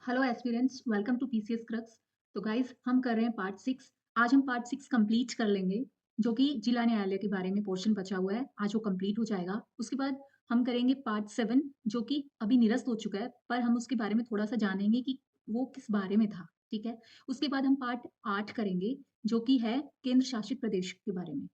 Hello aspirants, welcome to PCS crux. तो guys, हम कर रहे हैं पार्ट 6। आज हम पार्ट 6 कंप्लीट कर लेंगे, जो कि जिला न्यायालय के बारे में पोर्शन बचा हुआ है। आज वो कंप्लीट हो जाएगा। उसके बाद हम करेंगे पार्ट 7, जो कि अभी निरस्त हो चुका है, पर हम उसके बारे में थोड़ा सा जानेंगे कि वो किस बारे में था। ठीक है। उसके बाद हम पार्ट 8 करेंगे, जो कि है केंद्र शासित प्रदेश के बारे में।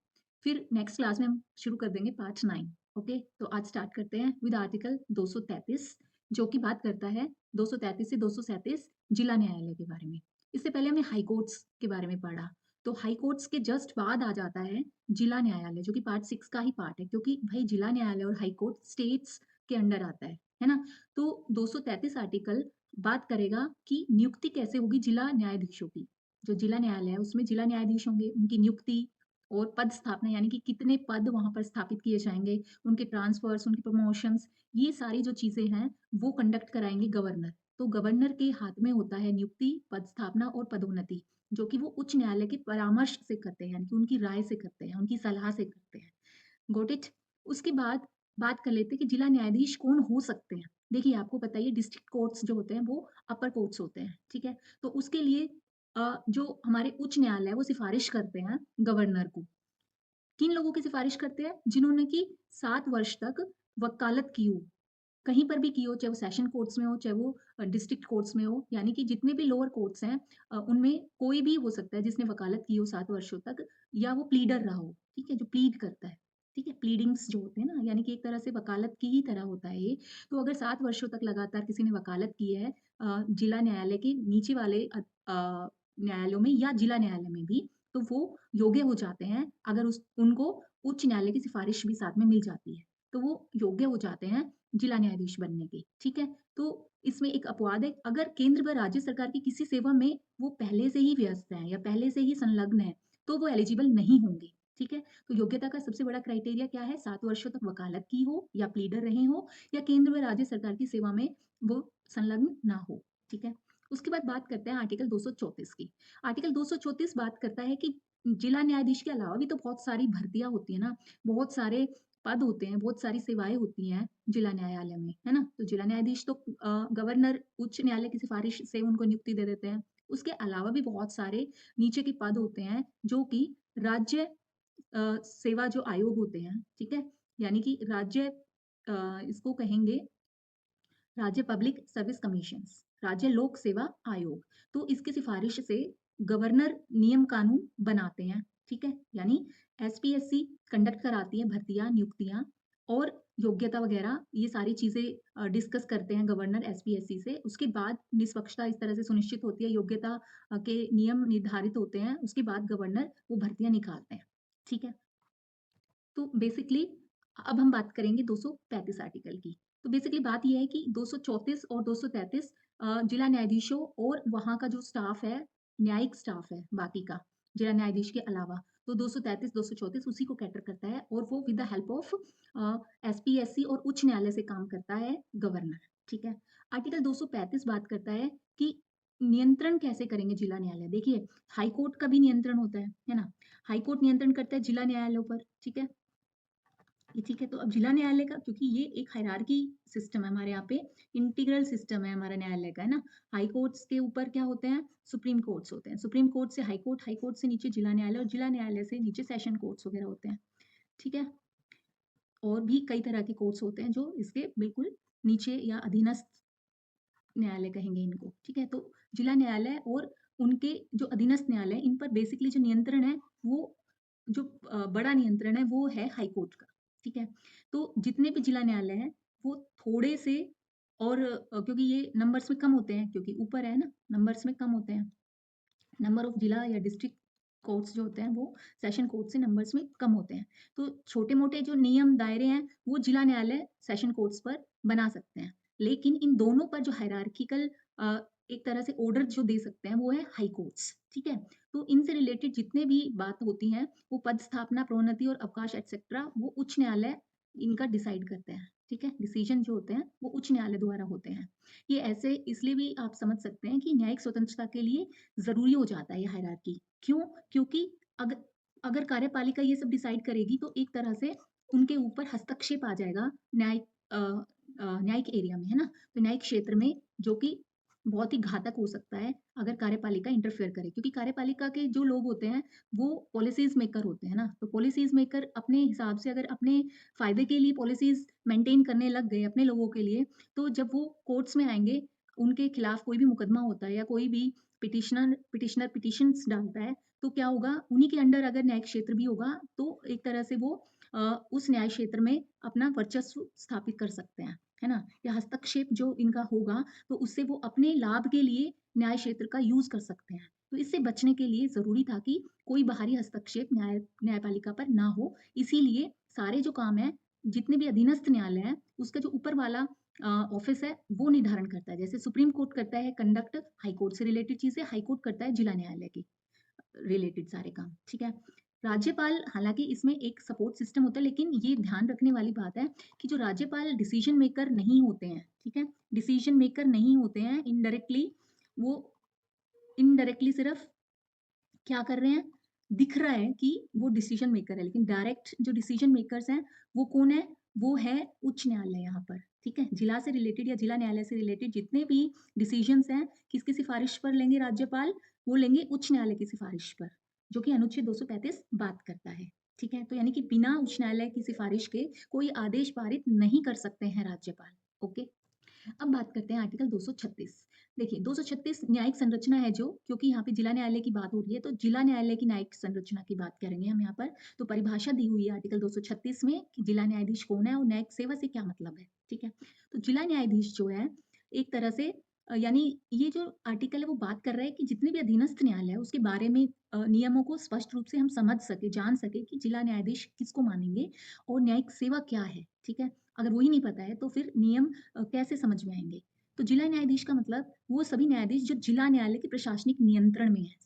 फिर नेक्स्ट क्लास में हम शुरू कर देंगे पार्ट 9। ओके, तो आज स्टार्ट करते हैं विद आर्टिकल 233, जो कि बात करता है 233 से 237 जिला न्यायालय के बारे में। इससे पहले हमने हाई कोर्ट्स के बारे में पढ़ा। तो हाई कोर्ट्स के जस्ट बाद आ जाता है जिला न्यायालय, जो कि पार्ट 6 का ही पार्ट है, क्योंकि भाई जिला न्यायालय और हाई कोर्ट स्टेट्स के अंडर आता है ना। तो 233 आर्टिकल बात करेगा कि नियुक्ति कैसे होगी जिला न्यायाधीशों की। जो जिला न्यायालय है उसमें जिला न्यायाधीश होंगे, उनकी नियुक्ति और पद स्थापना, यानी कि कितने पद वहां पर स्थापित किए जाएंगे, उनके ट्रांसफर्स, उनके प्रमोशंस, ये सारी जो चीजें हैं वो कंडक्ट कराएंगे गवर्नर। तो गवर्नर के हाथ में होता है नियुक्ति, पद स्थापना और पदोन्नति, जो कि वो उच्च न्यायालय के परामर्श से करते हैं, यानी कि उनकी राय से करते हैं, उनकी सलाह से करते हैं। Got it. उसके बाद बात कर लेते हैं कि जिला न्यायाधीश कौन हो सकते हैं। देखिए, आपको पता है डिस्ट्रिक्ट कोर्ट्स जो होते हैं वो अपर कोर्ट्स होते हैं। ठीक है। तो उसके लिए जो हमारे उच्च न्यायालय है वो सिफारिश करते हैं गवर्नर को। किन लोगों की सिफारिश करते हैं? जिन्होंने की 7 वर्ष तक वकालत की हो, कहीं पर भी की हो, चाहे वो सेशन कोर्ट्स में हो, चाहे वो डिस्ट्रिक्ट कोर्ट्स में हो, यानी कि जितने भी लोअर कोर्ट्स हैं उनमें कोई भी हो सकता है जिसने वकालत की हो 7 वर्षों तक, या वो प्लीडर रहा हो। ठीक है, जो प्लीड करता है। ठीक है, प्लीडिंग्स जो होते हैं ना, यानी कि एक तरह से वकालत की ही तरह होता है ये। तो अगर 7 वर्षों तक लगातार किसी ने वकालत की है जिला न्यायालय के नीचे वाले न्यायालयों में या जिला न्यायालय में भी, तो वो योग्य हो जाते हैं। अगर उनको उच्च न्यायालय की सिफारिश भी साथ में मिल जाती है, तो वो योग्य हो जाते हैं जिला न्यायाधीश बनने के। ठीक है। तो इसमें एक अपवाद है, अगर केंद्र व राज्य सरकार की किसी सेवा में वो पहले से ही व्यस्त हैं या पहले से ही संलग्न है, तो वो एलिजिबल नहीं होंगे। ठीक है। तो योग्यता का सबसे बड़ा क्राइटेरिया क्या है? 7 वर्षों तक वकालत की हो, या प्लीडर रहे हो, या केंद्र व राज्य सरकार की सेवा में वो संलग्न ना हो। ठीक है। उसके बाद बात करते हैं आर्टिकल 234 की। आर्टिकल 234 बात करता है कि जिला न्यायाधीश के अलावा भी तो बहुत सारी भर्तियां होती है ना, बहुत सारे पद होते हैं, बहुत सारी सेवाएं होती हैं जिला न्यायालय में, है ना। तो जिला न्यायाधीश तो गवर्नर उच्च न्यायालय की सिफारिश से उनको नियुक्ति दे देते हैं। उसके अलावा भी बहुत सारे नीचे के पद होते हैं, जो कि राज्य सेवा जो आयोग होते हैं। ठीक है। यानी कि राज्य इसको कहेंगे राज्य पब्लिक सर्विस कमीशन, राज्य लोक सेवा आयोग। तो इसकी सिफारिश से गवर्नर नियम कानून बनाते हैं। ठीक है। यानी एसपीएससी कंडक्ट कराती है भर्तियां, नियुक्तियां और योग्यता वगैरह, ये सारी चीजें डिस्कस करते हैं गवर्नर एसपीएससी से। उसके बाद निष्पक्षता इस तरह से सुनिश्चित होती है, योग्यता के नियम निर्धारित होते हैं, उसके बाद गवर्नर वो भर्तियां निकालते हैं। ठीक है। तो बेसिकली अब हम बात करेंगे 235 आर्टिकल की। तो बेसिकली बात यह है कि 234 और 233 जिला न्यायाधीशों और वहां का जो स्टाफ है, न्यायिक स्टाफ है बाकी का, जिला न्यायाधीश के अलावा, तो 233 234 उसी को कैटर करता है, और वो with the help of SPSC और उच्च न्यायालय से काम करता है गवर्नर। ठीक है। आर्टिकल 235 बात करता है कि नियंत्रण कैसे करेंगे जिला न्यायालय। देखिए, हाई कोर्ट का भी नियंत्रण होता है ना। हाई कोर्ट नियंत्रण करता है जिला न्यायालयों पर। ठीक है। ठीक है। तो अब जिला न्यायालय का, क्योंकि ये एक हायरार्की सिस्टम है हमारे यहाँ पे, इंटीग्रल सिस्टम है हमारा न्यायालय का, है ना। हाई कोर्ट्स के ऊपर क्या होते हैं? सुप्रीम कोर्ट्स होते हैं। सुप्रीम कोर्ट से हाई कोर्ट, हाई कोर्ट से नीचे जिला न्यायालय, और जिला न्यायालय से नीचे सेशन कोर्ट्स वगैरह होते हैं। ठीक है। और भी कई तरह के कोर्ट्स होते हैं जो इसके बिल्कुल नीचे या अधीनस्थ न्यायालय कहेंगे इनको। ठीक है। तो जिला न्यायालय और उनके जो अधीनस्थ न्यायालय, इन पर बेसिकली जो नियंत्रण है वो, जो बड़ा नियंत्रण है वो है हाई कोर्ट का। ठीक है। तो जितने भी जिला न्यायालय हैं वो थोड़े से, और क्योंकि ये नंबर्स में कम होते हैं, क्योंकि ऊपर है ना, नंबर्स में कम होते हैं। नंबर ऑफ जिला या डिस्ट्रिक्ट कोर्ट्स जो होते हैं वो सेशन कोर्ट से नंबर्स में कम होते हैं। तो छोटे मोटे जो नियम दायरे हैं वो जिला न्यायालय सेशन कोर्ट्स पर बना सकते हैं, लेकिन इन दोनों पर जो हायरार्किकल एक तरह से ऑर्डर जो दे सकते हैं वो है हाई कोर्ट्स। ठीक है। तो इनसे रिलेटेड जितने भी बात होती हैं, वो पद स्थापना, प्रोन्नति और अवकाश एटसेट्रा, वो उच्च न्यायालय इनका डिसाइड करते हैं। ठीक है। डिसीजन जो होते हैं वो उच्च न्यायालय द्वारा होते हैं। ये ऐसे इसलिए भी आप समझ सकते हैं कि न्यायिक स्वतंत्रता के लिए ज़रूरी हो जाता है ये हायरार्की। क्यों? क्योंकि अगर अगर कार्यपालिका ये सब डिसाइड करेगी, तो एक तरह से उनके ऊपर हस्तक्षेप आ जाएगा न्यायिक न्यायिक एरिया में, है ना। तो न्यायिक क्षेत्र में, जो कि बहुत ही घातक हो सकता है अगर कार्यपालिका इंटरफेयर करे, क्योंकि कार्यपालिका के जो लोग होते हैं वो पॉलिसीज मेकर होते हैं ना, तो पॉलिसीज मेकर अपने हिसाब से अगर अपने फायदे के लिए पॉलिसीज मेंटेन करने लग गए अपने लोगों के लिए, तो जब वो कोर्ट्स में आएंगे, उनके खिलाफ कोई भी मुकदमा होता है या कोई भी पिटिशनर पिटिशनर पिटिशंस डालता है, तो क्या होगा, उन्हीं के अंडर अगर न्यायिक क्षेत्र भी होगा तो एक तरह से वो उस न्याय क्षेत्र में अपना वर्चस्व स्थापित कर सकते हैं, है ना? या हस्तक्षेप जो इनका होगा, तो उससे वो अपने लाभ के लिए न्याय क्षेत्र का यूज़ कर सकते हैं। तो इससे बचने के लिए ज़रूरी था कि कोई बाहरी हस्तक्षेप न्यायपालिका पर ना हो। इसीलिए सारे जो काम हैं, जितने भी अधीनस्थ न्यायालय हैं, उसका जो ऊपर वाला ऑफ़िस है, वो निर्धारण करता है। जैसे सुप्रीम कोर्ट करता है कंडक्ट हाई कोर्ट से रिलेटेड चीज़ें, हाई कोर्ट करता है जिला न्यायालय की रिलेटेड सारे काम, ठीक है? राज्यपाल हालाँकि इसमें एक सपोर्ट सिस्टम होता है, लेकिन ये ध्यान रखने वाली बात है कि जो राज्यपाल डिसीजन मेकर नहीं होते हैं, ठीक है? डिसीजन मेकर नहीं होते हैं, वो इनडायरेक्टली सिर्फ़ क्या कर रहे हैं, दिख रहा है कि वो डिसीजन मेकर है, लेकिन डायरेक्ट जो डिसीजन मेकर्स हैं, वो कौन है? वो है उच्च न्यायालय यहाँ पर, ठीक है? जिला से रिलेटेड या जिला न्यायालय से रिलेटेड जितने भी डिसीजंस हैं, किसकी सिफ़ारिश पर लेंगे राज्यपाल? वो लेंगे उच्च न्यायालय की सिफ़ारिश पर, जो कि अनुच्छेद 235 बात करता है, ठीक है? तो यानी कि बिना उच्च न्यायालय की सिफ़ारिश के कोई आदेश पारित नहीं कर सकते हैं राज्यपाल, ओके? अब बात करते हैं आर्टिकल 236। देखिए 236 न्यायिक संरचना है जो, क्योंकि यहाँ पे जिला न्यायालय की बात हो रही है, तो जिला न्यायालय की न्यायिक संरचना की बात करेंगे हम यहाँ पर। तो परिभाषा दी हुई है आर्टिकल 236 में कि जिला न्यायाधीश कौन है और न्यायिक सेवा से क्या मतलब है, ठीक है? तो जिला न्यायाधीश जो है, एक तरह से यानी ये जो आर्टिकल है वो बात कर रहा है कि जितने भी अधीनस्थ न्यायालय है उसके बारे में नियमों को स्पष्ट रूप से हम समझ सके, जान सके कि जिला न्यायाधीश किसको मानेंगे और न्यायिक सेवा क्या है, ठीक है? अगर वही नहीं पता है तो फिर नियम कैसे समझ में आएँगे? तो जिला न्यायाधीश का मतलब वो सभी न्यायाधीश जो जिला न्यायालय के प्रशासनिक नियंत्रण में हैं,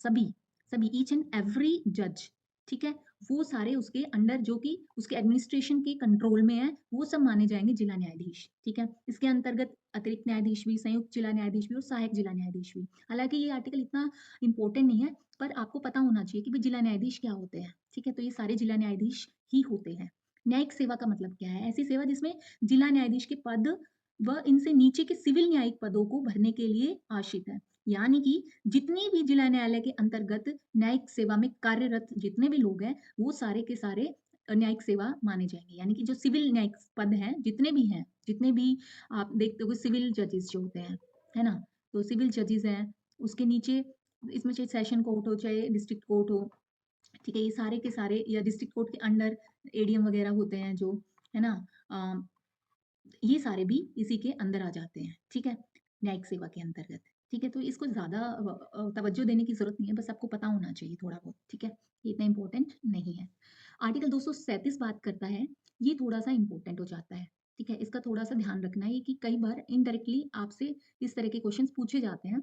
सभी ईच एंड एवरी जज, ठीक है? वो सारे उसके अंडर जो कि उसके एडमिनिस्ट्रेशन के कंट्रोल में हैं, वो सब माने जाएँगे जिला न्यायाधीश, ठीक है? इसके अंतर्गत अतिरिक्त न्यायाधीश भी, संयुक्त जिला न्यायाधीश भी और सहायक जिला न्यायाधीश भी। हालाँकि ये आर्टिकल इतना इम्पोर्टेंट नहीं है, पर आपको पता होना चाहिए कि भई जिला न्यायाधीश क्या होते हैं, ठीक है? तो ये सारे जिला न्यायाधीश ही होते हैं। न्यायिक सेवा का मतलब क्या है? ऐसी सेवा जिसमें जिला न्यायाधीश के पद व इनसे नीचे के सिविल न्यायिक पदों को भरने के लिए आश्रित है। यानी कि जितनी भी जिला न्यायालय के अंतर्गत न्यायिक सेवा में कार्यरत जितने भी लोग हैं, वो सारे के सारे न्यायिक सेवा माने जाएँगे। यानी कि जो सिविल न्यायिक पद हैं, जितने भी आप देखते होंगे सिविल जजेस जो होते हैं, है ना? तो सिविल जजेस हैं, उसके नीचे इसमें चाहे सेशन कोर्ट हो, चाहे डिस्ट्रिक्ट कोर्ट हो, ठीक है? ये सारे के सारे या डिस्ट्रिक्ट कोर्ट के अंडर एडीएम वगैरह होते हैं जो, है ना? अ, ये सारे भी इसी के अंदर आ जाते हैं, ठीक है? न्यायिक सेवा के अंतर्गत, ठीक है? तो इसको ज़्यादा तवज्जो देने की ज़रूरत नहीं है, बस आपको पता होना चाहिए थोड़ा बहुत, ठीक है? ये इतना इम्पोर्टेंट नहीं है। आर्टिकल 237 बात करता है, ये थोड़ा-सा इम्पोर्टेंट हो जाता है, ठीक है? इसका थोड़ा-सा ध्यान रखना है कि कई बार इनडायरेक्टली आपसे इस तरह के क्वेश्चन्स पूछे जाते हैं।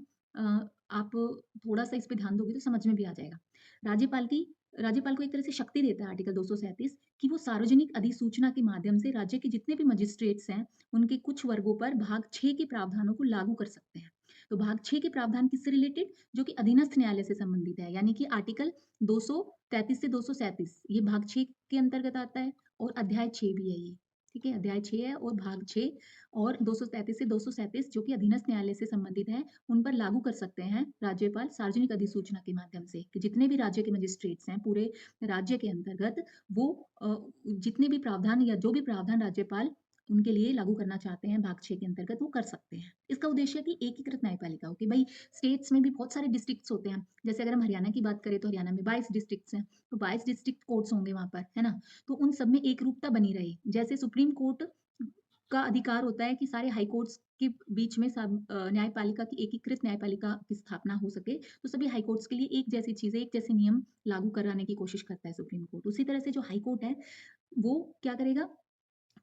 आप थोड़ा-सा इस पे ध्यान दोगे तो समझ में भी आ जाएगा। राज्यपाल की राज्यपाल को एक तरह से शक्ति देता है आर्टिकल 237 कि वो सार्वजनिक अधिसूचना के माध्यम से राज्य के जितने भी मजिस्ट्रेट्स हैं, उनके कुछ वर्गों पर भाग 6 के प्रावधानों को लागू कर सकते हैं। तो भाग 6 के प्रावधान किससे रिलेटेड? जो कि अधीनस्थ न्यायालय से संबंधित है, यानी कि आर्टिकल 233 से 237 ये भाग 6 के अंतर्गत आता है और अध्याय 6 भी है ये, ठीक है? अध्याय 6 है और भाग 6 और 233 से 237 जो कि अधीनस्थ न्यायालय से संबंधित हैं, उन पर लागू कर सकते हैं राज्यपाल सार्वजनिक अधिसूचना के माध्यम से, कि जितने भी राज्य के मजिस्ट्रेट्स हैं, पूरे राज्य के अंतर्गत वो जितने भी प्रावधान या जो भी प्रावधान राज्यपाल उनके लिए लागू करना चाहते हैं भाग 6 के अंतर्गत वो कर सकते हैं। इसका उद्देश्य है कि एकीकृत न्यायपालिका हो, कि भई स्टेट्स में भी बहुत सारे डिस्ट्रिक्ट्स होते हैं। जैसे अगर हम हरियाणा की बात करें तो हरियाणा में 22 डिस्ट्रिक्ट्स हैं, तो 22 डिस्ट्रिक्ट कोर्ट्स होंगे वहाँ पर, है ना? तो उन सब में एकरूपता बनी रहे। जैसे सुप्रीम कोर्ट का अधिकार होता है कि सारे हाई कोर्ट्स के बीच में न्यायपालिका की एकीकृत न्यायपालिका की स्थापना हो सके, तो सभी हाई कोर्ट्स के लिए एक जैसी चीज़ें, एक जैसे नियम लागू कराने की कोशिश करता है सुप्रीम कोर्ट। उसी तरह से जो हाई कोर्ट है, वो क्या करेगा,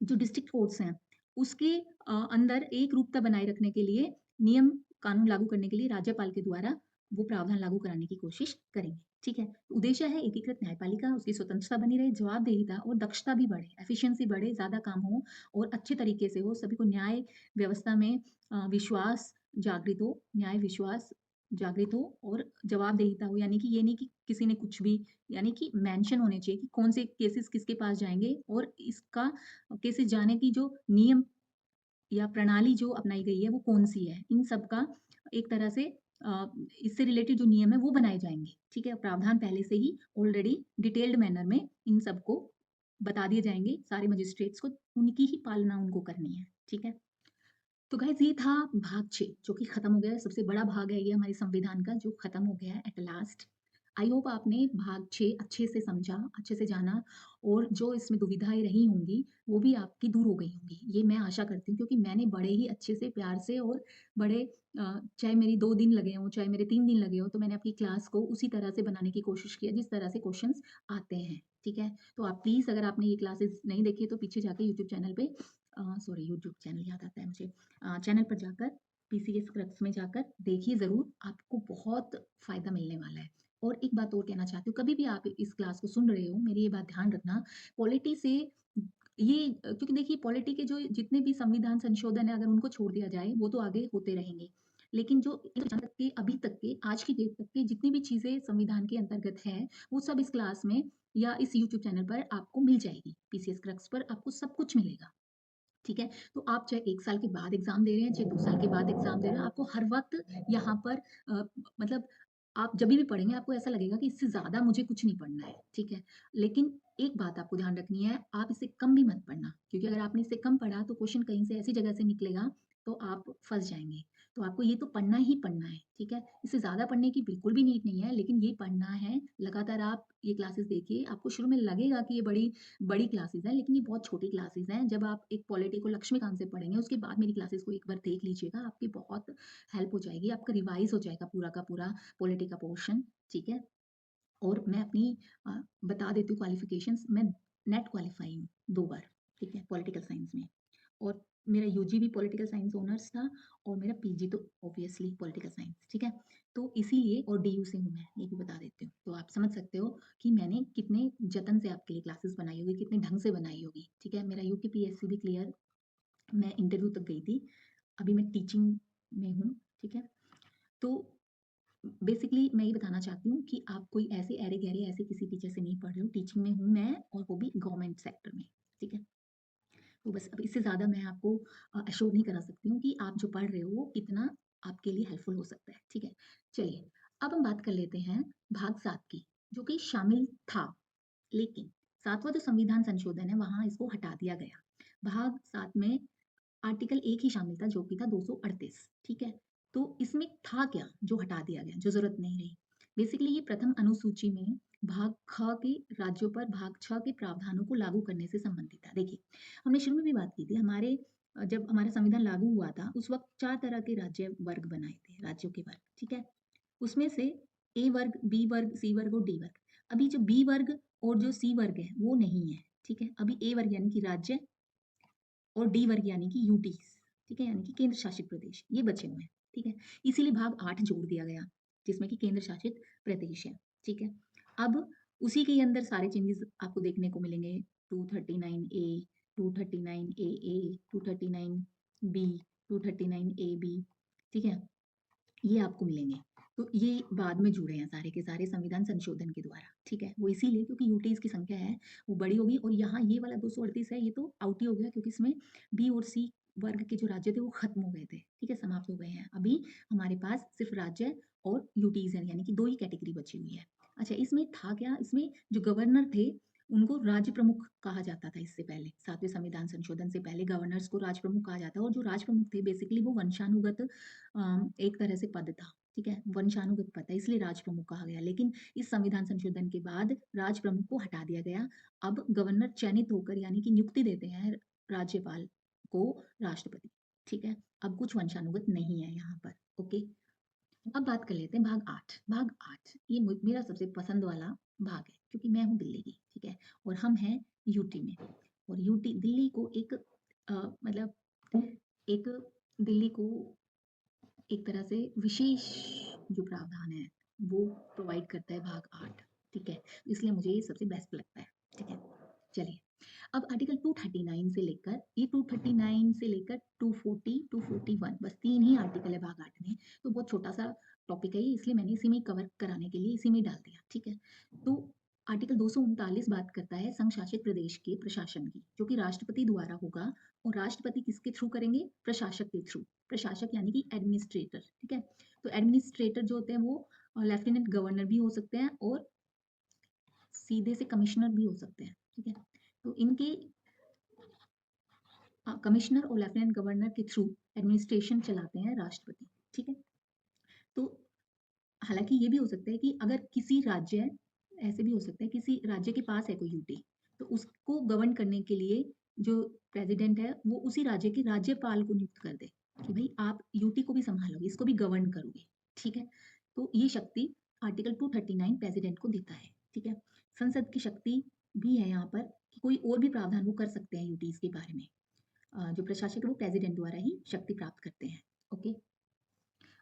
जो डिस्ट्रिक्ट कोर्ट्स हैं, उसके अंदर एक रूपता बनाए रखने के लिए नियम कानून लागू करने के लिए राज्यपाल के द्वारा वो प्रावधान लागू कराने की कोशिश करेंगे, ठीक है? उद्देश्य है एकीकृत न्यायपालिका, उसकी स्वतंत्रता बनी रहे, जवाबदेहिता और दक्षता भी बढ़े, एफिशिएंसी बढ़े, ज़्यादा काम हो और अच्छे तरीके से हो, सभी को न्याय व्यवस्था में विश्वास जागृत हो, न्याय विश्वास जागृत हो और जवाबदेहिता हो, यानी कि ये नहीं कि किसी ने कुछ भी, यानी कि मेंशन होने चाहिए कि कौन से केसेस किसके पास जाएँगे और इसका केसेस जाने की जो नियम या प्रणाली जो अपनाई गई है वो कौन-सी है? इन सब का एक तरह से इससे रिलेटेड जो नियम है वो बनाए जाएँगे, ठीक है? प्रावधान पहले से ही ऑलरेडी डिटेल्ड मैनर में इन सबको बता दिए जाएँगे सारे मजिस्ट्रेट्स को, उनकी ही पालना उनको करनी है, ठीक है? तो गाइज़ ये था भाग 6 जो कि खत्म हो गया है, सबसे बड़ा भाग है ये हमारे संविधान का जो खत्म हो गया है एट लास्ट। आई होप आपने भाग 6 अच्छे से समझा, अच्छे से जाना और जो इसमें दुविधाएँ रही होंगी, वो भी आपकी दूर हो गई होंगी। ये मैं आशा करती हूँ क्योंकि मैंने बड़े ही अच्छे से, प्यार से और बड़े चाहे मेरी 2 दिन लगे हों, चाहे मेरे 3 दिन लगे हों, तो मैंने अपनी क्लास को उसी तरह से बनाने की कोशिश की है जिस तरह से क्वेश्चन्स आते हैं, ठीक है? तो आप प्लीज़ अगर आपने ये क्लासेस नहीं देखी है तो पीछे जाके यूट्यूब चैनल पे सॉरी यूट्यूब चैनल याद आता है मुझे चैनल पर जाकर पीसीएस क्रक्स में जाकर देखिए ज़रूर, आपको बहुत फ़ायदा मिलने वाला है। और एक बात और कहना चाहती हूँ, कभी भी आप इस क्लास को सुन रहे हो, मेरी ये बात ध्यान रखना, पॉलिटी से ये क्योंकि देखिए पॉलिटी के जो जितने भी संविधान संशोधन है, अगर उनको छोड़ दिया जाए, वो तो आगे होते रहेंगे। लेकिन जो जहाँ तक के अभी तक के, आज की डेट तक के जितनी भी चीज़ें संविधान के अंतर्गत हैं, वो सब इस क्लास में या इस यूट्यूब चैनल पर आपको मिल जाएगी। पीसीएस क्रक्स पर आपको सब कुछ मिलेगा। ठीक है? तो आप चाहे 1 साल के बाद एग्ज़ाम दे रहे हैं, चाहे 2 साल के बाद एग्ज़ाम दे रहे हैं, आपको हर वक़्त यहाँ पर मतलब आप जभी भी पढ़ेंगे आपको ऐसा लगेगा कि इससे ज़्यादा मुझे कुछ नहीं पढ़ना है, ठीक है? लेकिन एक बात आपको ध्यान रखनी है, आप इससे कम भी मत पढ़ना, क्योंकि अगर आपने इससे कम पढ़ा तो क्वेश्चन कहीं से ऐसी जगह से निकलेगा, तो आप फँस जाएँगे। तो आपको ये तो पढ़ना ही पढ़ना है, ठीक है? इससे ज़्यादा पढ़ने की बिल्कुल भी नीड नहीं है, लेकिन ये पढ़ना है, लगातार आप ये क्लासेस देखिए, आपको शुरू में लगेगा कि ये बड़ी बड़ी क्लासेस हैं, लेकिन ये बहुत छोटी क्लासेस हैं। जब आप एक पॉलिटी को लक्ष्मीकांत से पढ़ेंगे, उसके बाद मेरी क्लासेस को एक बार देख लीजिएगा, आपकी बहुत हेल्प हो जाएगी, आपका रिवाइज़ हो जाएगा पूरा का पूरा पॉलिटी का पोर्शन, ठीक है? और मैं अपनी बता देती हूँ क्वालिफ़िकेशंस, मैं नेट क्वालीफाई हूँ 2 बार, ठीक है? पॉलिटिकल साइंस में और मेरा यूजी भी पॉलिटिकल साइंस ऑनर्स था और मेरा पीजी तो ऑब्वियसली पॉलिटिकल साइंस, ठीक है? तो इसीलिए और डीयू से हूँ मैं, ये भी बता देती हूँ। तो आप समझ सकते हो कि मैंने कितने जतन से आपके लिए क्लासेस बनाई होगी, कितने ढंग से बनाई होगी, ठीक है? मेरा यूपीपीएससी भी क्लियर मैं इंटरव्यू तक गई थी। अभी मैं टीचिंग में हूँ, ठीक है? तो बेसिकली मैं ये बताना चाहती हूँ कि आप कोई ऐसे ऐरे-गैरे ऐसे किसी टीचर से नहीं पढ़ रहे हो, टीचिंग में हूँ मैं और वो भी गवर्नमेंट सेक्टर में, ठीक है? तो बस अब इससे ज़्यादा मैं आपको एश्योर नहीं करा सकती हूँ कि आप जो पढ़ रहे हो वो कितना आपके लिए हेल्पफुल हो सकता है, ठीक है? चलिए, अब हम बात कर लेते हैं भाग 7 की, जो कि शामिल था, लेकिन 7वां जो संविधान संशोधन है वहाँ इसको हटा दिया गया। भाग 7 में आर्टिकल एक ही शामिल था जो कि था 238, ठीक है? तो इसमें था क्या जो हटा दिया गया, जो ज़रूरत नहीं रही? बेसिकली ये प्रथम अनुसूची में भाग ख के राज्यों पर भाग 6 के प्रावधानों को लागू करने से संबंधित था। देखिए, हमने शुरू में भी बात की थी हमारे जब हमारा संविधान लागू हुआ था, उस वक़्त 4 तरह के राज्य वर्ग बनाए थे, राज्यों के वर्ग, ठीक है? उसमें से ए वर्ग, बी वर्ग, सी वर्ग और डी वर्ग। अभी जो बी वर्ग और जो सी वर्ग है, वो नहीं है, ठीक है? अभी ए वर्ग यानी कि राज्य और डी वर्ग यानी कि यूटीज़, ठीक है? यानी कि केंद्र शासित प्रदेश, ये बचे हुए हैं, ठीक है? इसीलिए भाग 8 जोड़ दिया गया, जिसमें कि केंद्र शासित प्रदेश है, ठीक है? अब उसी के अंदर सारे चेंजेज़ आपको देखने को मिलेंगे 239 ए, 239 ए, 239 बी, 239 ए बी, ठीक है? ये आपको मिलेंगे। तो ये बाद में जुड़े हैं सारे के सारे संविधान संशोधन के द्वारा, ठीक है? वो इसीलिए क्योंकि यूटीज़ की संख्या है, वो बड़ी होगी और यहाँ ये वाला 238 है, ये तो आउट ही हो गया क्योंकि इसमें बी और सी वर्ग के जो राज्य थे वो खत्म हो गए थे, ठीक है? समाप्त हो गए हैं। अभी हमारे पास सिर्फ़ राज्य और यूटीज़ हैं, यानी कि 2 ही कैटेगरी बची हुई है। अच्छा, इसमें था क्या? इसमें जो गवर्नर थे, उनको राज्य प्रमुख कहा जाता था इससे पहले, 7वें संविधान संशोधन से पहले गवर्नर्स को राज प्रमुख कहा जाता है और जो राज प्रमुख थे बेसिकली वो वंशानुगत एक तरह से पद था, ठीक है? वंशानुगत पद था, इसलिए राज प्रमुख कहा गया। लेकिन इस संविधान संशोधन के बाद राज प्रमुख को हटा दिया गया। अब गवर्नर चयनित होकर यानी कि नियुक्ति देते हैं राज्यपाल को राष्ट्रपति, ठीक है? अब कुछ वंशानुगत नहीं है यहाँ पर, ओके? अब बात कर लेते हैं भाग 8। भाग 8 ये मेरा सबसे पसंद वाला भाग है क्योंकि मैं हूँ दिल्ली की, ठीक है? और हम हैं यूटी में और यूटी दिल्ली को एक मतलब एक दिल्ली को एक तरह से विशेष जो प्रावधान है, वो प्रोवाइड करता है भाग 8, ठीक है? इसलिए मुझे ये सबसे बेस्ट लगता है, ठीक है? चलिए, अब आर्टिकल 239 से लेकर ये 239 से लेकर 240, 241 बस 3 ही आर्टिकल है भाग 8 में, तो बहुत छोटा-सा टॉपिक है ये इसलिए मैंने इसी में ही कवर कराने के लिए इसी में ही डाल दिया, ठीक है? तो आर्टिकल 239 बात करता है संघ शासित प्रदेश के प्रशासन की, जो कि राष्ट्रपति द्वारा होगा। और राष्ट्रपति किसके थ्रू करेंगे? प्रशासक के थ्रू। प्रशासक यानी कि एडमिनिस्ट्रेटर, ठीक है। तो एडमिनिस्ट्रेटर जो होते हैं वो लेफ्टिनेंट गवर्नर भी हो सकते हैं और सीधे से कमिश्नर भी हो सकते हैं, ठीक है। तो इनके कमिश्नर और लेफ्टिनेंट गवर्नर के थ्रू एडमिनिस्ट्रेशन चलाते हैं राष्ट्रपति, ठीक है। तो हालांकि ये भी हो सकता है कि अगर किसी राज्य, ऐसे भी हो सकता है किसी राज्य के पास है कोई यूटी, तो उसको गवर्न करने के लिए जो प्रेसिडेंट है वो उसी राज्य के राज्यपाल को नियुक्त कर दे कि भाई आप यूटी को भी संभालोगे, इसको भी गवर्न करोगे, ठीक है। तो ये शक्ति आर्टिकल 239 प्रेसिडेंट को देता है, ठीक है। संसद की शक्ति भी है यहाँ पर कि कोई और भी प्रावधान वो कर सकते हैं यूटीज के बारे में। जो प्रशासक है वो प्रेसिडेंट द्वारा ही शक्ति प्राप्त करते हैं, ओके।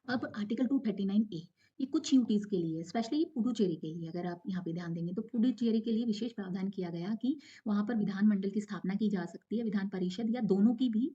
अब आर्टिकल 239 ए, ये कुछ यूटीज के लिए, स्पेशली पुडुचेरी के लिए, अगर आप यहाँ पे ध्यान देंगे तो पुडुचेरी के लिए विशेष प्रावधान किया गया कि वहां पर विधानमंडल की स्थापना की जा सकती है, विधान परिषद या दोनों की भी।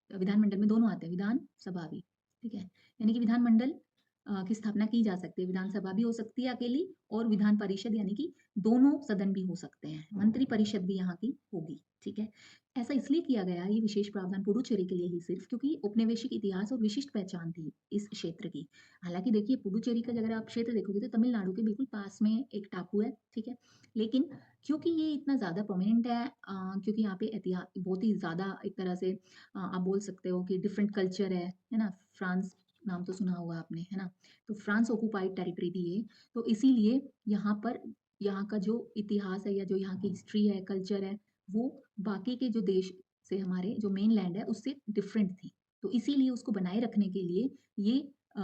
विधानमंडल में दोनों आते हैं, विधान सभा भी, ठीक है। यानी कि विधानमंडल की स्थापना की जा सकती है, विधानसभा भी हो सकती है अकेली, और विधान परिषद यानी कि दोनों सदन भी हो सकते हैं, मंत्री परिषद भी यहाँ की होगी, ठीक है। ऐसा इसलिए किया गया ये विशेष प्रावधान पुडुचेरी के लिए ही सिर्फ, क्योंकि औपनिवेशिक इतिहास और विशिष्ट पहचान थी इस क्षेत्र की। हालांकि देखिए पुडुचेरी का अगर आप क्षेत्र देखोगे तो तमिलनाडु के बिल्कुल पास में एक टापू है, ठीक है। लेकिन क्योंकि ये इतना ज्यादा प्रोमिनेंट है, क्योंकि यहाँ पे इतिहास बहुत ही ज्यादा एक तरह से आप बोल सकते हो कि डिफरेंट कल्चर है ना। फ्रांस नाम तो सुना होगा आपने, है ना। तो फ्रांस ऑक्युपाइड टेरिटरी थी ये, तो इसीलिए यहाँ पर यहाँ का जो इतिहास है या जो यहाँ की हिस्ट्री है, कल्चर है, वो बाकी के जो देश से, हमारे जो मेन लैंड है उससे डिफरेंट थी। तो इसीलिए उसको बनाए रखने के लिए ये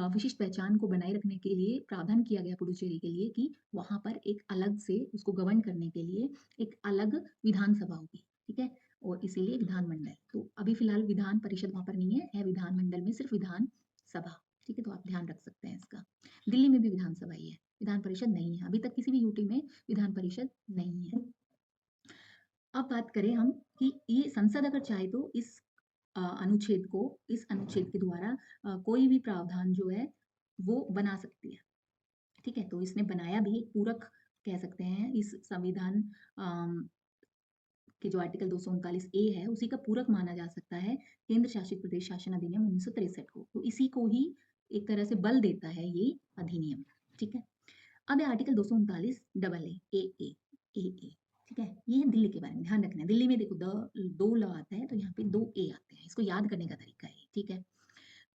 विशिष्ट पहचान को बनाए रखने के लिए प्रावधान किया गया पुडुचेरी के लिए कि वहां पर एक अलग से उसको गवर्न करने के लिए एक अलग विधानसभा होगी, ठीक है। और इसीलिए विधानमंडल, तो अभी फिलहाल विधान परिषद वहां पर नहीं है विधानमंडल में सिर्फ विधान सभा, ठीक है। तो आप ध्यान रख सकते हैं इसका। दिल्ली में भी विधानसभा ही है, विधान परिषद नहीं है, अभी तक किसी भी यूटी में विधान परिषद नहीं है। अब बात करें हम कि ये संसद अगर चाहे तो इस अनुच्छेद को, इस अनुच्छेद के द्वारा कोई भी प्रावधान जो है वो बना सकती है, ठीक है। तो इसने बनाया भी, एक पूरक कह सकते हैं इस संविधान कि जो आर्टिकल 239 ए है उसी का पूरक माना जा सकता है केंद्र शासित प्रदेश शासन अधिनियम 1963 को। तो इसी को ही एक तरह से बल देता है ये अधिनियम, ठीक है। अब है आर्टिकल 239 डबल ए, ठीक है। ये है दिल्ली के बारे में, ध्यान रखना है। दिल्ली में देखो दो ल आता है तो यहाँ पे 2 ए आते हैं, इसको याद करने का तरीका है, ठीक है।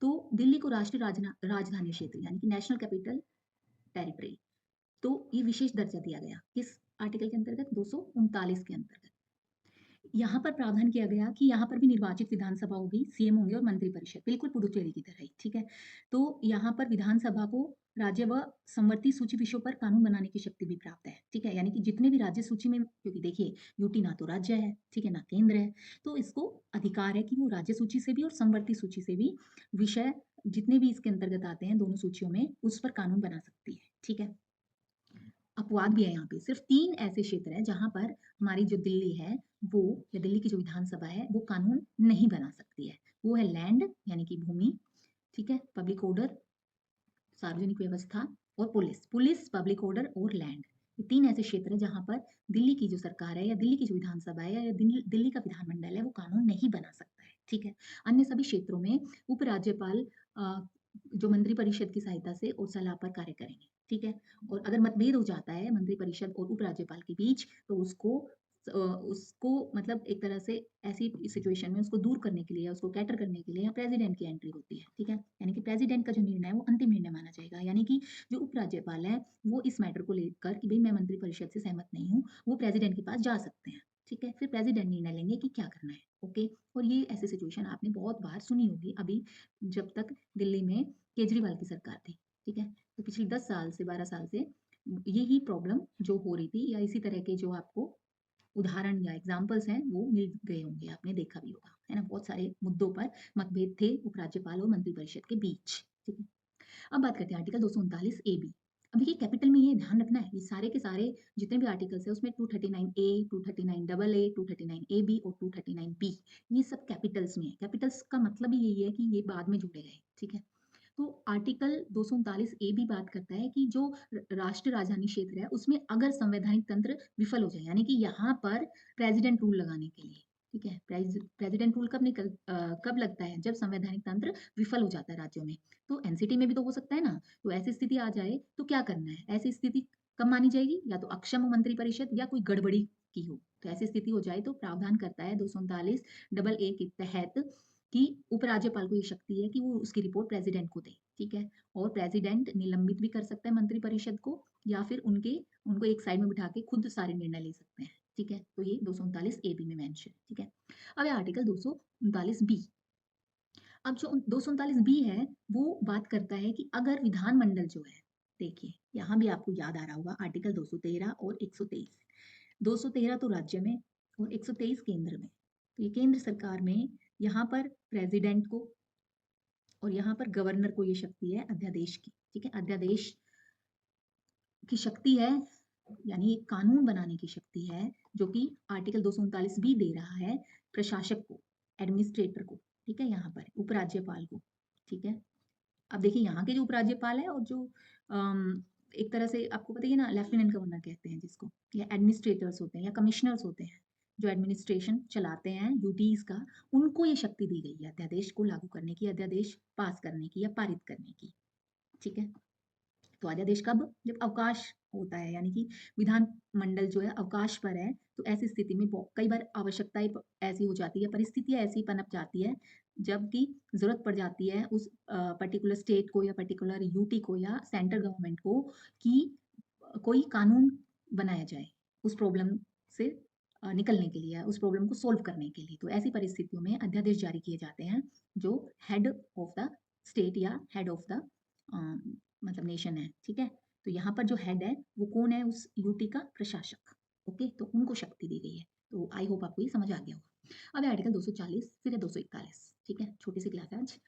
तो दिल्ली को राष्ट्रीय राजधानी क्षेत्र यानी कि नेशनल कैपिटल टेरिटरी, तो ये विशेष दर्जा दिया गया किस आर्टिकल के अंतर्गत? 239 के अंतर्गत। यहाँ पर प्रावधान किया गया कि यहाँ पर भी निर्वाचित विधानसभा होगी, सीएम होंगे और मंत्रिपरिषद, बिल्कुल पुडुचेरी की तरह ही, ठीक है। तो यहाँ पर विधानसभा को राज्य व संवर्ती सूची विषयों पर कानून बनाने की शक्ति भी प्राप्त है, ठीक है। यानी कि जितने भी राज्य सूची में, क्योंकि देखिए यूटी ना तो राज्य है, ठीक है, ना केंद्र है, तो इसको अधिकार है कि वो राज्य सूची से भी और संवर्ती सूची से भी विषय जितने भी इसके अंतर्गत आते हैं दोनों सूचियों में, उस पर कानून बना सकती है, ठीक है। अपवाद भी है, यहाँ पे सिर्फ 3 ऐसे क्षेत्र हैं जहां पर हमारी जो दिल्ली है वो, या दिल्ली की जो विधानसभा है वो कानून नहीं बना सकती है। वो है लैंड यानी कि भूमि, ठीक है, पब्लिक ऑर्डर सार्वजनिक व्यवस्था, और पुलिस, पब्लिक ऑर्डर और लैंड। ये 3 ऐसे क्षेत्र हैं जहां पर दिल्ली की जो सरकार है या दिल्ली की जो विधानसभा है या दिल्ली का विधानमंडल है वो कानून नहीं बना सकता है, ठीक है। अन्य सभी क्षेत्रों में उपराज्यपाल जो मंत्रिपरिषद की सहायता से और सलाह पर कार्य करेंगे, ठीक है। और अगर मतभेद हो जाता है मंत्रिपरिषद और उपराज्यपाल के बीच तो उसको मतलब एक तरह से ऐसी सिचुएशन में उसको दूर करने के लिए या उसको कैटर करने के लिए या प्रेसिडेंट की एंट्री होती है, ठीक है। यानी कि प्रेसिडेंट का जो निर्णय है वो अंतिम निर्णय माना जाएगा, यानी कि जो उपराज्यपाल है वो इस मैटर को लेकर कि भाई मैं मंत्रिपरिषद से सहमत नहीं हूँ, वो प्रेसिडेंट के पास जा सकते हैं, ठीक है। फिर प्रेसिडेंट निर्णय लेंगे कि क्या करना है, ओके। और ये ऐसी सिचुएशन आपने बहुत बार सुनी होगी अभी, जब तक दिल्ली में केजरीवाल की सरकार थी, ठीक है। तो पिछले 10 साल से 12 साल से यही प्रॉब्लम जो हो रही थी, या इसी तरह के जो आपको उदाहरण या एग्जाम्पल्स हैं वो मिल गए होंगे, आपने देखा भी होगा, है ना। बहुत सारे मुद्दों पर मतभेद थे उपराज्यपाल और मंत्रिपरिषद के बीच, ठीक है। अब बात करते हैं आर्टिकल 239 ए बी। अब देखिए कैपिटल में ये ध्यान रखना है, ये सारे के सारे जितने भी आर्टिकल्स है उसमें 239 ए, 239 डबल ए, 239 ए बी और 239 बी, ये सब कैपिटल्स में है। कैपिटल्स का मतलब ही यही है कि ये बाद में जोड़े गए, ठीक है। तो आर्टिकल 239 ए भी बात करता है कि जो राष्ट्रीय राजधानी क्षेत्र है उसमें अगर संवैधानिक तंत्र विफल हो जाए, यानी कि यहाँ पर प्रेसिडेंट रूल लगाने के लिए, ठीक है, प्रेसिडेंट रूल कब लगता है, जब संवैधानिक तंत्र विफल हो जाता है राज्यों में। तो एनसीटी में भी तो हो सकता है ना। तो ऐसी स्थिति आ जाए तो क्या करना है, ऐसी स्थिति कब मानी जाएगी, या तो अक्षम मंत्रिपरिषद या कोई गड़बड़ी की हो। तो ऐसी स्थिति हो जाए तो प्रावधान करता है 239 डबल ए के तहत कि उपराज्यपाल को ये शक्ति है कि वो उसकी रिपोर्ट प्रेसिडेंट को दे, ठीक है। और प्रेसिडेंट निलंबित भी कर सकता है मंत्रिपरिषद को, या फिर उनको एक साइड में बिठा के खुद सारे निर्णय ले सकते हैं, ठीक है। तो ये 239 ए बी में मेंशन, ठीक है। अब है आर्टिकल 239 बी। अब जो 239 बी है वो बात करता है कि अगर विधानमंडल जो है, देखिए यहाँ भी आपको याद आ रहा होगा आर्टिकल 213 और 123। 213 तो राज्य में और 123 केंद्र में। तो ये केंद्र सरकार में यहाँ पर प्रेसिडेंट को और यहाँ पर गवर्नर को ये शक्ति है अध्यादेश की, ठीक है। अध्यादेश की शक्ति है, यानी एक कानून बनाने की शक्ति है, जो कि आर्टिकल 239 भी दे रहा है प्रशासक को, एडमिनिस्ट्रेटर को, ठीक है, यहाँ पर उपराज्यपाल को, ठीक है। अब देखिए यहाँ के जो उपराज्यपाल है और जो एक तरह से आपको पता ही है ना, लेफ्टिनेंट गवर्नर कहते हैं जिसको, या एडमिनिस्ट्रेटर्स होते हैं या कमिश्नर्स होते हैं जो एडमिनिस्ट्रेशन चलाते हैं यूटीज का, उनको ये शक्ति दी गई है अध्यादेश को लागू करने की, अध्यादेश पास करने की या पारित करने की, ठीक है। तो अध्यादेश कब, जब अवकाश होता है, यानी कि विधान मंडल जो है अवकाश पर है, तो ऐसी स्थिति में कई बार आवश्यकताएं ऐसी हो जाती है, परिस्थितियां ऐसी पनप जाती है, जबकि जरूरत पड़ जाती है उस पर्टिकुलर स्टेट को या पर्टिकुलर यूटी को या सेंट्रल गवर्नमेंट को कि कोई कानून बनाया जाए उस प्रॉब्लम से निकलने के लिए, उस प्रॉब्लम को सोल्व करने के लिए। तो ऐसी परिस्थितियों में अध्यादेश जारी किए जाते हैं जो हेड ऑफ द स्टेट या हेड ऑफ द मतलब नेशन है, ठीक है। तो यहाँ पर जो हेड है वो कौन है, उस यूटी का प्रशासक, ओके। तो उनको शक्ति दी गई है। तो आई होप आपको ये समझ आ गया होगा। अब है आर्टिकल 240, फिर है 241, ठीक है, छोटी सी क्लास है आज।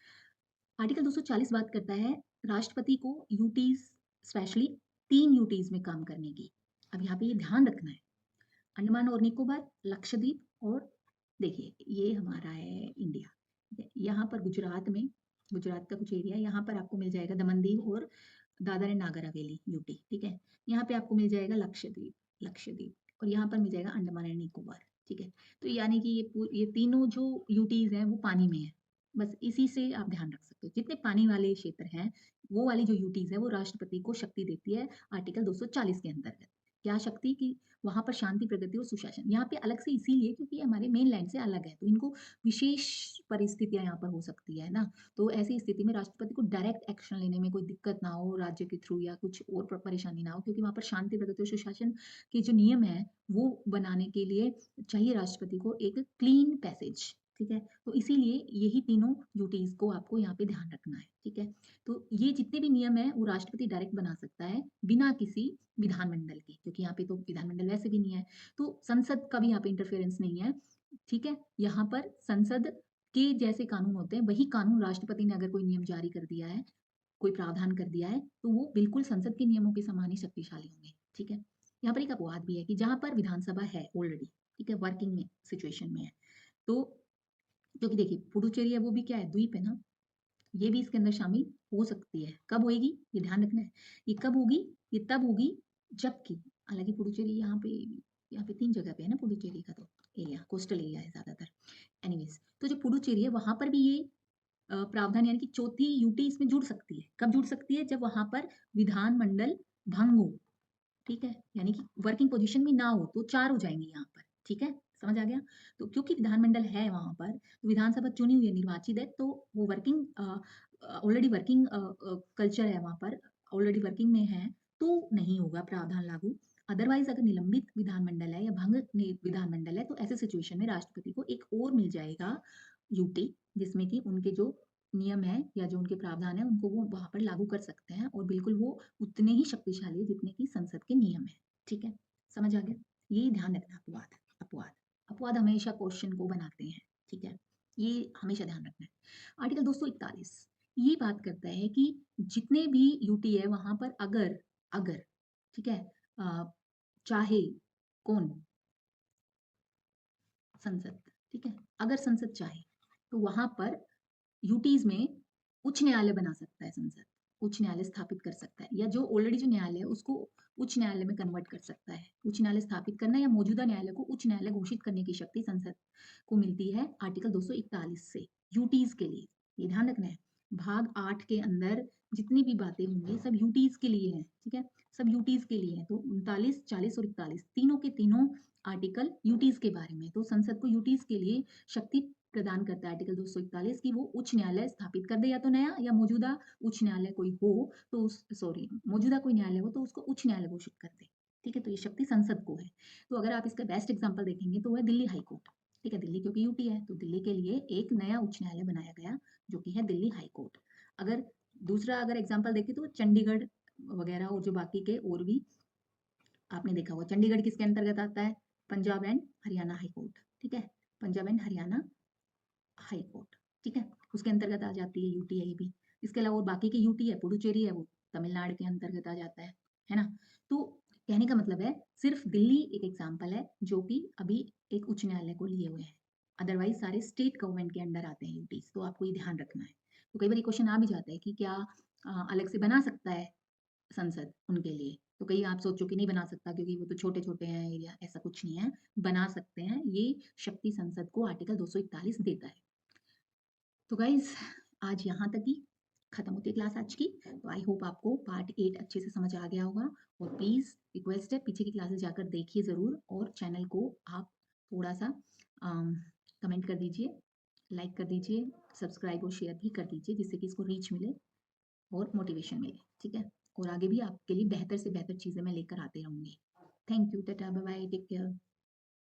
आर्टिकल 240 बात करता है राष्ट्रपति को यूटीज, स्पेशली 3 यूटीज में काम करने की। अब यहाँ पे ये ध्यान रखना है, अंडमान और निकोबार, लक्षद्वीप और देखिए ये हमारा है इंडिया, ठीक है? यहाँ पर गुजरात में, गुजरात का कुछ एरिया यहाँ पर आपको मिल जाएगा दमन दीव और दादर एंड नागर हवेली यूटी, ठीक है। यहाँ पे आपको मिल जाएगा लक्षद्वीप, लक्षद्वीप और यहाँ पर मिल जाएगा अंडमान एंड निकोबार, ठीक है। तो यानी कि ये तीनों जो यूटीज हैं वो पानी में है। बस इसी से आप ध्यान रख सकते हो, जितने पानी वाले क्षेत्र हैं वो वाली जो यूटीज है वो राष्ट्रपति को शक्ति देती है आर्टिकल 240 के अंतर्गत। क्या शक्ति की, वहां पर शांति, प्रगति और सुशासन। यहाँ पे अलग से इसीलिए क्योंकि ये हमारे मेन लैंड से अलग है, तो इनको विशेष परिस्थितियां यहाँ पर हो सकती है ना। तो ऐसी स्थिति में राष्ट्रपति को डायरेक्ट एक्शन लेने में कोई दिक्कत ना हो राज्य के थ्रू, या कुछ और परेशानी ना हो, क्योंकि वहां पर शांति, प्रगति और सुशासन के जो नियम है वो बनाने के लिए चाहिए राष्ट्रपति को एक क्लीन पैसेज, ठीक है। तो इसीलिए यही तीनों ड्यूटीज को आपको यहाँ पे ध्यान रखना है, ठीक है। तो ये जितने भी नियम है वो राष्ट्रपति डायरेक्ट बना सकता है बिना किसी विधानमंडल की, क्योंकि यहाँ पे तो विधानमंडल वैसे भी नहीं है, तो संसद का भी यहाँ पे इंटरफेरेंस नहीं है, ठीक है। यहाँ पर संसद के जैसे कानून होते हैं वही कानून राष्ट्रपति ने अगर कोई नियम जारी कर दिया है, कोई प्रावधान कर दिया है, तो वो बिल्कुल संसद के नियमों के समान ही शक्तिशाली होंगे, ठीक है। यहाँ पर एक अपवाद भी है कि जहां पर विधानसभा है ऑलरेडी, ठीक है, वर्किंग में सिचुएशन में है, तो क्योंकि देखिए पुडुचेरी है वो भी क्या है, द्वीप है ना, ये भी इसके अंदर शामिल हो सकती है। कब होएगी ये ध्यान रखना है, ये कब होगी, ये तब होगी जबकि, हालांकि पुडुचेरी यहाँ पे 3 जगह पे है ना पुडुचेरी का, तो एरिया कोस्टल एरिया है ज्यादातर। एनीवेज, तो जो पुडुचेरी है वहां पर भी ये प्रावधान, यानी कि चौथी यूटी इसमें जुड़ सकती है। कब जुड़ सकती है, जब वहां पर विधानमंडल भंग हो, ठीक है, यानी कि वर्किंग पोजीशन में ना हो, तो 4 हो जाएंगे यहाँ पर, ठीक है, समझ आ गया। तो क्योंकि विधानमंडल है वहां पर, तो विधानसभा चुनी हुई है, निर्वाचित है, तो वो वर्किंग ऑलरेडी वर्किंग कल्चर है वहां पर, ऑलरेडी वर्किंग में है, तो नहीं होगा प्रावधान लागू। अदरवाइज अगर निलंबित विधानमंडल है या भंग विधानमंडल है, तो ऐसे सिचुएशन में राष्ट्रपति को एक और मिल जाएगा यूटी, जिसमें कि उनके जो नियम है या जो उनके प्रावधान है उनको वो वहां पर लागू कर सकते हैं, और बिल्कुल वो उतने ही शक्तिशाली है जितने की संसद के नियम है, ठीक है, समझ आ गया। ये ध्यान रखना, अपवाद, अपवाद, अपवाद हमेशा क्वेश्चन को बनाते हैं, ठीक है, ये हमेशा ध्यान रखना है। आर्टिकल 241 ये बात करता है कि जितने भी यूटी है वहां पर अगर, अगर, ठीक है, चाहे कौन, संसद, ठीक है, अगर संसद चाहे तो वहां पर यूटीज में उच्च न्यायालय बना सकता है संसद, उच्च न्यायालय स्थापित कर सकता है या जो ऑलरेडी जो न्यायालय है उसको उच्च न्यायालय में कन्वर्ट कर सकता है। उच्च न्यायालय स्थापित करना या मौजूदा न्यायालय को उच्च न्यायालय घोषित करने की शक्ति संसद को मिलती है आर्टिकल 241 से, यूटीज़ के लिए। ये ध्यान रखना है, भाग 8 के अंदर जितनी भी बातें होंगी सब यूटीज़ के लिए हैं, ठीक है? सब यूटीज़ के लिए हैं, तो 39, 40 और 41 तीनों के तीनों आर्टिकल यूटीज़ के बारे में। तो संसद को यूटीज़ के लिए शक्ति प्रदान करता है आर्टिकल 241 की वो उच्च न्यायालय स्थापित कर दे या तो नया या मौजूदा उच्च न्यायालय कोई हो तो उस सॉरी मौजूदा कोई न्यायालय हो तो उसको उच्च न्यायालय घोषित कर दे। ठीक है? तो ये शक्ति संसद को है। तो अगर आप इसका बेस्ट एग्जांपल देखेंगे तो वो है दिल्ली हाई कोर्ट। ठीक है? दिल्ली क्योंकि यूटी है तो दिल्ली के लिए एक नया उच्च न्यायालय बनाया गया जो कि है दिल्ली हाई कोर्ट। अगर दूसरा अगर एग्जांपल देखें तो चंडीगढ़ वगैरह और जो बाकी के और भी आपने देखा होगा चंडीगढ़ किसके अंतर्गत आता है? Punjab and Haryana high court. ठीक है? Punjab and Haryana high court, ठीक है? उसके अंतर्गत आ जाती है यूटीआई भी। इसके अलावा और बाकी के यूटी है, पुडुचेरी है, वो तमिलनाडु के अंतर्गत आ जाता है ना? तो कहने का मतलब है सिर्फ दिल्ली एक एग्जाम्पल है जो कि अभी एक उच्च न्यायालय को लिए हुए हैं। अदरवाइज सारे स्टेट गवर्नमेंट के अंडर आते हैं यूटीज, तो आपको ये ध्यान रखना है। तो कई बार ये क्वेश्चन आ भी जाता है कि क्या अलग से बना सकता है संसद उनके लिए? तो कई आप सोचो कि नहीं बना सकता क्योंकि वो तो छोटे-छोटे हैं एरिया, ऐसा कुछ नहीं है, बना सकते हैं। ये शक्ति संसद को आर्टिकल 241 देता है। तो गाइज आज यहाँ तक ही खत्म होती है क्लास आज की। तो आई होप आपको पार्ट 8 अच्छे से समझ आ गया होगा और प्लीज़ रिक्वेस्ट है पीछे की क्लासेस जाकर देखिए ज़रूर और चैनल को आप थोड़ा सा कमेंट कर दीजिए, लाइक कर दीजिए, सब्सक्राइब और शेयर भी कर दीजिए जिससे कि इसको रीच मिले और मोटिवेशन मिले, ठीक है? और आगे भी आपके लिए बेहतर से बेहतर चीज़ें मैं लेकर आते रहूँगी। Thank you, tata, bye bye, take care.